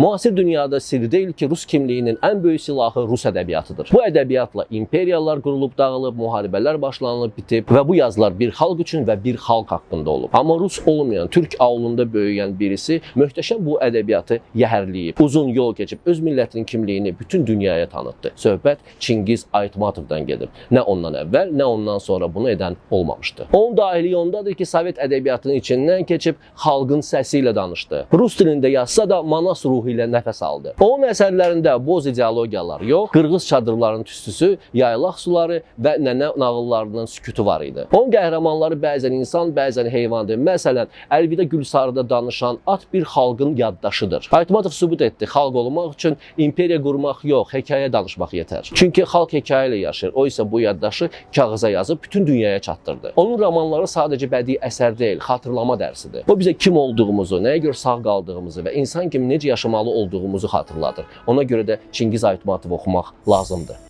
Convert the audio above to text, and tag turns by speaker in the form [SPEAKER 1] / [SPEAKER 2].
[SPEAKER 1] Müasir dünyada sirri deyil ki, Rus kimliyinin ən böyük silahı Rus ədəbiyyatıdır. Bu ədəbiyyatla imperiyalar qurulub dağılıb, müharibələr başlanıb bitib və bu yazılar bir xalq üçün və bir xalq haqqında olub. Amma Rus olmayan, Türk aulunda böyüyən birisi möhtəşəm bu ədəbiyyatı yəhərləyib, uzun yol keçib öz millətinin kimliyini bütün dünyaya tanıtdı. Söhbət Çingiz Aytmatovdan gedir. Nə ondan əvvəl, nə ondan sonra bunu edən olmamışdı. Onun dahiliyi ondadır ki, Sovet ədəbiyyatının içindən keçib xalqın səsi ilə danışdı. Rus dilində yazsa da Manas ruhu ilə nəfəs aldı. Onun əsərlərində boz ideologiyalar yox, qırğız çadırlarının tüstüsü, yaylaq suları və nənə nağıllarının sükutu var idi. Onun qəhrəmanları bəzən insan, bəzən heyvandır. Məsələn, Əlvida Gülsarıda danışan at bir xalqın yaddaşıdır. Aytmatov sübut etdi, xalq olmaq üçün imperiya qurmaq yox, hekayə danışmaq yetər. Çünki xalq hekayə ilə yaşayır. O isə bu yaddaşı kağıza yazıb bütün dünyaya çatdırdı. Onun romanları sadəcə bədii əsər deyil, xatırlama dərsidir. O bizə kim olduğumuzu, nəyə görə sağ qaldığımızı və insan kimi necə yaşamalı olduğumuzu xatırladır. Ona görə də Çingiz Aytmatovu oxumaq lazımdır.